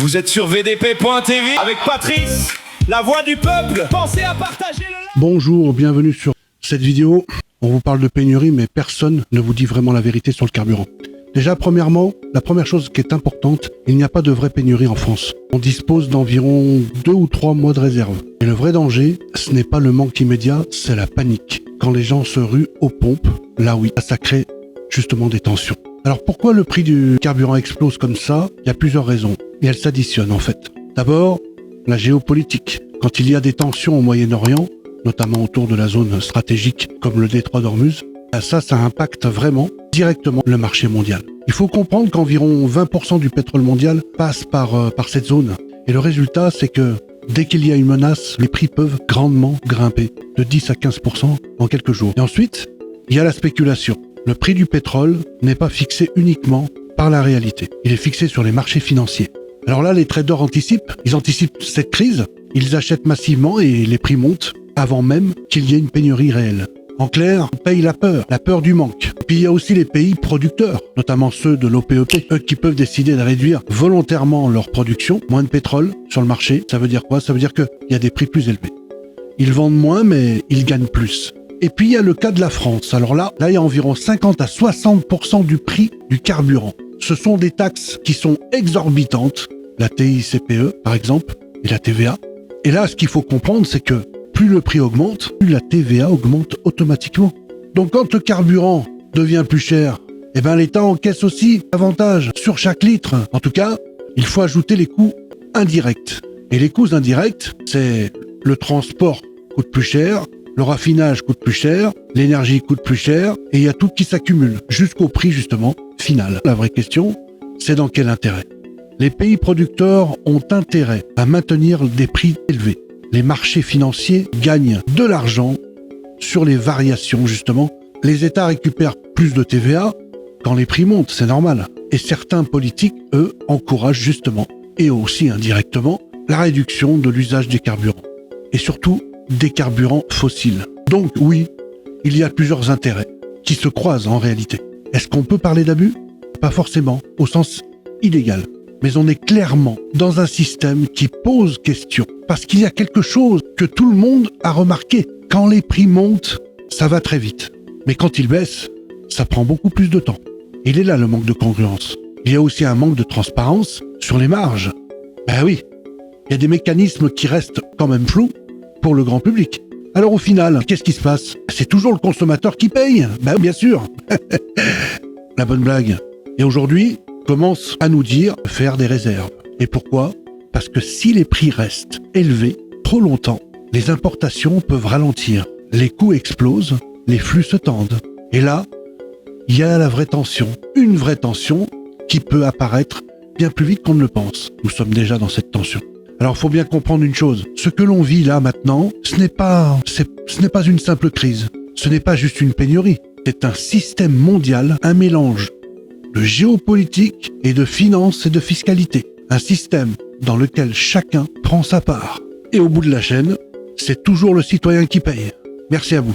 Vous êtes sur VDP.tv avec Patrice, la voix du peuple. Pensez à partager le like. Bonjour, bienvenue sur cette vidéo. On vous parle de pénurie, mais personne ne vous dit vraiment la vérité sur le carburant. Déjà, premièrement, la première chose qui est importante, il n'y a pas de vraie pénurie en France. On dispose d'environ 2 ou 3 mois de réserve. Et le vrai danger, ce n'est pas le manque immédiat, c'est la panique. Quand les gens se ruent aux pompes, là oui, ça crée justement des tensions. Alors pourquoi le prix du carburant explose comme ça? Il y a plusieurs raisons. Et elles s'additionnent en fait. D'abord, la géopolitique. Quand il y a des tensions au Moyen-Orient, notamment autour de la zone stratégique comme le détroit d'Ormuz, ça impacte vraiment directement le marché mondial. Il faut comprendre qu'environ 20% du pétrole mondial passe par cette zone. Et le résultat, c'est que dès qu'il y a une menace, les prix peuvent grandement grimper, de 10 à 15% en quelques jours. Et ensuite, il y a la spéculation. Le prix du pétrole n'est pas fixé uniquement par la réalité. Il est fixé sur les marchés financiers. Alors là, les traders anticipent cette crise, ils achètent massivement et les prix montent avant même qu'il y ait une pénurie réelle. En clair, on paye la peur du manque. Puis il y a aussi les pays producteurs, notamment ceux de l'OPEP, eux qui peuvent décider de réduire volontairement leur production, moins de pétrole sur le marché. Ça veut dire quoi? Ça veut dire qu'il y a des prix plus élevés. Ils vendent moins, mais ils gagnent plus. Et puis il y a le cas de la France. Alors là, il y a environ 50 à 60% du prix du carburant. Ce sont des taxes qui sont exorbitantes, la TICPE par exemple, et la TVA. Et là, ce qu'il faut comprendre, c'est que plus le prix augmente, plus la TVA augmente automatiquement. Donc quand le carburant devient plus cher, eh ben l'État encaisse aussi davantage sur chaque litre. En tout cas, il faut ajouter les coûts indirects. Et les coûts indirects, c'est le transport coûte plus cher, le raffinage coûte plus cher, l'énergie coûte plus cher, et il y a tout qui s'accumule, jusqu'au prix justement final. La vraie question, c'est dans quel intérêt? Les pays producteurs ont intérêt à maintenir des prix élevés. Les marchés financiers gagnent de l'argent sur les variations justement. Les États récupèrent plus de TVA quand les prix montent, c'est normal. Et certains politiques, eux, encouragent justement, et aussi indirectement, la réduction de l'usage des carburants. Et surtout, des carburants fossiles. Donc oui, il y a plusieurs intérêts qui se croisent en réalité. Est-ce qu'on peut parler d'abus? Pas forcément, au sens illégal. Mais on est clairement dans un système qui pose question. Parce qu'il y a quelque chose que tout le monde a remarqué. Quand les prix montent, ça va très vite. Mais quand ils baissent, ça prend beaucoup plus de temps. Il est là le manque de congruence. Il y a aussi un manque de transparence sur les marges. Ben oui, il y a des mécanismes qui restent quand même flous pour le grand public. Alors au final, qu'est-ce qui se passe? C'est toujours le consommateur qui paye. Ben bien sûr. La bonne blague. Et aujourd'hui, commence à nous dire de faire des réserves. Et pourquoi? Parce que si les prix restent élevés trop longtemps, les importations peuvent ralentir. Les coûts explosent, les flux se tendent. Et là, il y a la vraie tension. Une vraie tension qui peut apparaître bien plus vite qu'on ne le pense. Nous sommes déjà dans cette tension. Alors, il faut bien comprendre une chose. Ce que l'on vit là maintenant, ce n'est pas une simple crise. Ce n'est pas juste une pénurie. C'est un système mondial, un mélange de géopolitique et de finance et de fiscalité. Un système dans lequel chacun prend sa part. Et au bout de la chaîne, c'est toujours le citoyen qui paye. Merci à vous.